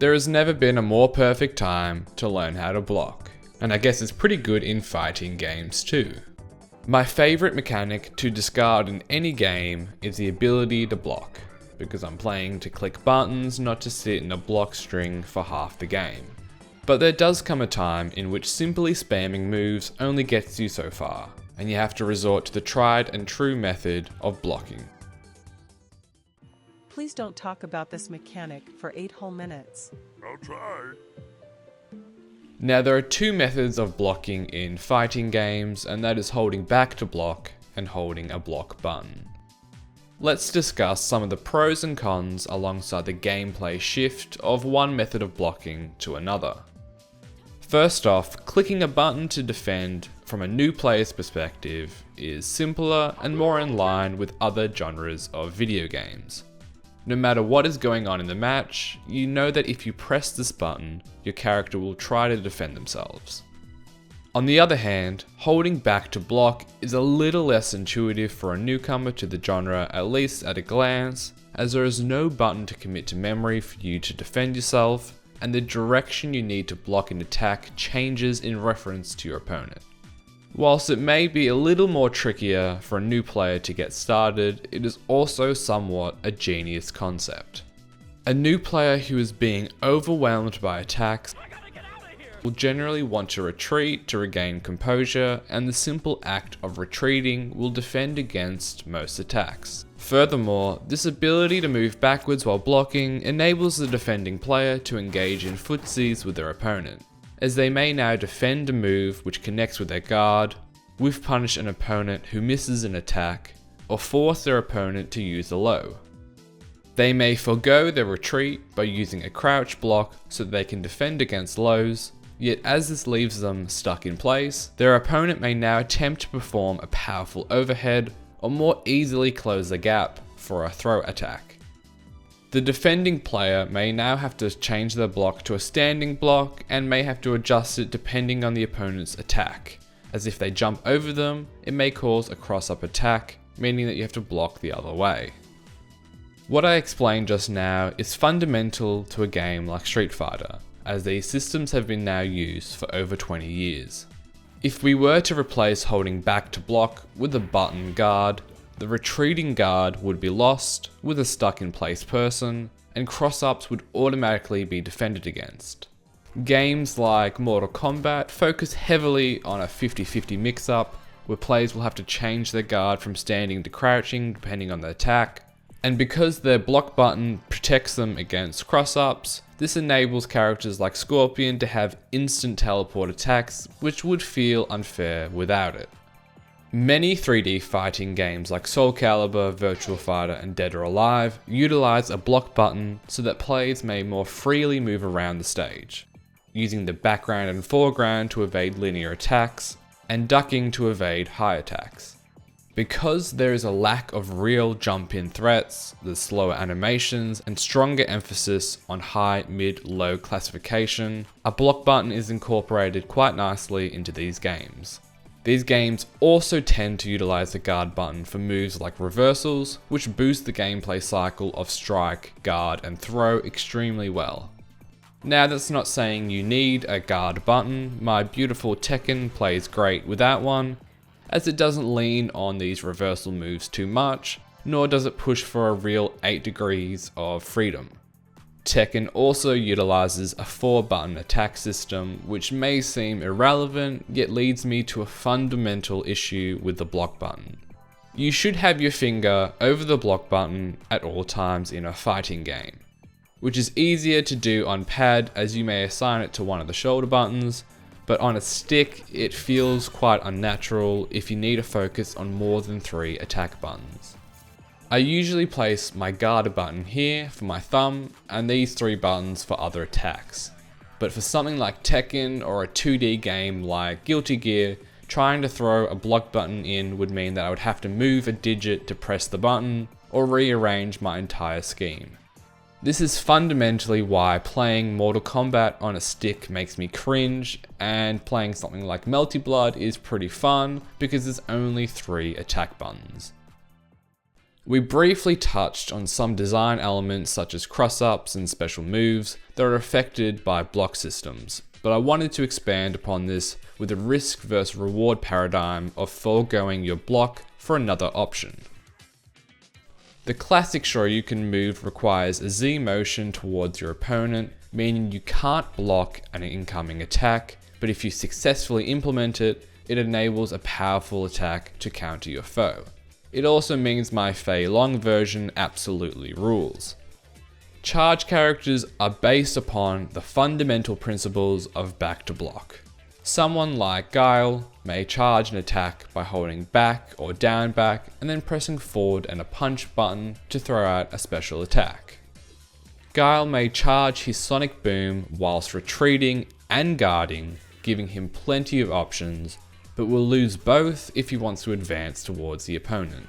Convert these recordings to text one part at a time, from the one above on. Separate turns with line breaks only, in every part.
There has never been a more perfect time to learn how to block, and I guess it's pretty good in fighting games too. My favourite mechanic to discard in any game is the ability to block, because I'm playing to click buttons, not to sit in a block string for half the game. But there does come a time in which simply spamming moves only gets you so far, and you have to resort to the tried and true method of blocking.
Please don't talk about this mechanic for 8 whole minutes.
I'll try.
Now there are two methods of blocking in fighting games, and that is holding back to block and holding a block button. Let's discuss some of the pros and cons alongside the gameplay shift of one method of blocking to another. First off, clicking a button to defend from a new player's perspective is simpler and more in line with other genres of video games. No matter what is going on in the match, you know that if you press this button, your character will try to defend themselves. On the other hand, holding back to block is a little less intuitive for a newcomer to the genre, at least at a glance, as there is no button to commit to memory for you to defend yourself, and the direction you need to block an attack changes in reference to your opponent. Whilst it may be a little more trickier for a new player to get started, it is also somewhat a genius concept. A new player who is being overwhelmed by attacks will generally want to retreat to regain composure, and the simple act of retreating will defend against most attacks. Furthermore, this ability to move backwards while blocking enables the defending player to engage in footsies with their opponent, as they may now defend a move which connects with their guard, whiff punish an opponent who misses an attack, or force their opponent to use a low. They may forego their retreat by using a crouch block so that they can defend against lows, yet as this leaves them stuck in place, their opponent may now attempt to perform a powerful overhead or more easily close the gap for a throw attack. The defending player may now have to change their block to a standing block and may have to adjust it depending on the opponent's attack, as if they jump over them, it may cause a cross-up attack, meaning that you have to block the other way. What I explained just now is fundamental to a game like Street Fighter, as these systems have been now used for over 20 years. If we were to replace holding back to block with a button guard, the retreating guard would be lost with a stuck in place person, and cross-ups would automatically be defended against. Games like Mortal Kombat focus heavily on a 50-50 mix-up, where players will have to change their guard from standing to crouching depending on the attack, and because their block button protects them against cross-ups, this enables characters like Scorpion to have instant teleport attacks, which would feel unfair without it. Many 3D fighting games like Soul Calibur, Virtua Fighter, and Dead or Alive utilize a block button so that players may more freely move around the stage, using the background and foreground to evade linear attacks, and ducking to evade high attacks. Because there is a lack of real jump-in threats, there's slower animations and stronger emphasis on high, mid, low classification, a block button is incorporated quite nicely into these games. These games also tend to utilize the guard button for moves like reversals, which boost the gameplay cycle of strike, guard, and throw extremely well. Now that's not saying you need a guard button, my beautiful Tekken plays great without one, as it doesn't lean on these reversal moves too much, nor does it push for a real 8 degrees of freedom. Tekken also utilizes a 4-button attack system, which may seem irrelevant, yet leads me to a fundamental issue with the block button. You should have your finger over the block button at all times in a fighting game, which is easier to do on pad as you may assign it to one of the shoulder buttons, but on a stick it feels quite unnatural if you need to focus on more than 3 attack buttons. I usually place my guard button here for my thumb and these 3 buttons for other attacks. But for something like Tekken or a 2D game like Guilty Gear, trying to throw a block button in would mean that I would have to move a digit to press the button or rearrange my entire scheme. This is fundamentally why playing Mortal Kombat on a stick makes me cringe, and playing something like Melty Blood is pretty fun because there's only 3 attack buttons. We briefly touched on some design elements such as cross-ups and special moves that are affected by block systems, but I wanted to expand upon this with a risk versus reward paradigm of foregoing your block for another option. The classic Shoryuken move requires a Z motion towards your opponent, meaning you can't block an incoming attack, but if you successfully implement it, it enables a powerful attack to counter your foe. It also means my Fei Long version absolutely rules. Charge characters are based upon the fundamental principles of back to block. Someone like Guile may charge an attack by holding back or down back and then pressing forward and a punch button to throw out a special attack. Guile may charge his sonic boom whilst retreating and guarding, giving him plenty of options, but will lose both if he wants to advance towards the opponent.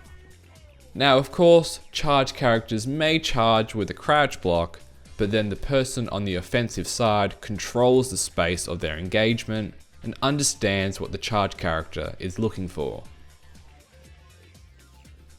Now of course, charge characters may charge with a crouch block, but then the person on the offensive side controls the space of their engagement and understands what the charge character is looking for.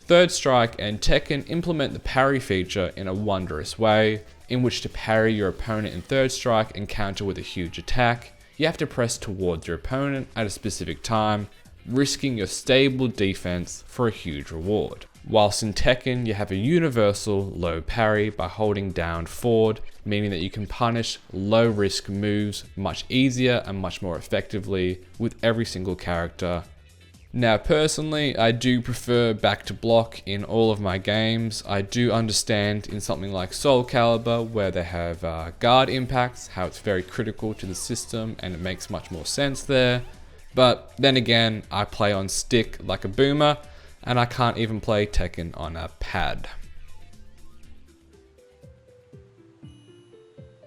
Third Strike and Tekken implement the parry feature in a wondrous way, in which to parry your opponent in Third Strike and counter with a huge attack, you have to press towards your opponent at a specific time, risking your stable defense for a huge reward. Whilst in Tekken, you have a universal low parry by holding down forward, meaning that you can punish low risk moves much easier and much more effectively with every single character. Now personally, I do prefer back to block in all of my games. I do understand in something like Soul Calibur, where they have guard impacts, how it's very critical to the system and it makes much more sense there. But then again, I play on stick like a boomer, and I can't even play Tekken on a pad.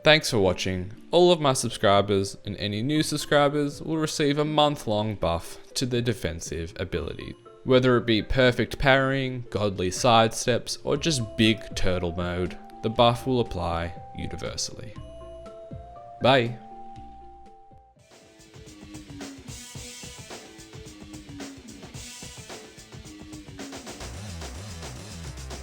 Thanks for watching. All of my subscribers and any new subscribers will receive a month-long buff to their defensive ability. Whether it be perfect parrying, godly sidesteps, or just big turtle mode, the buff will apply universally. Bye!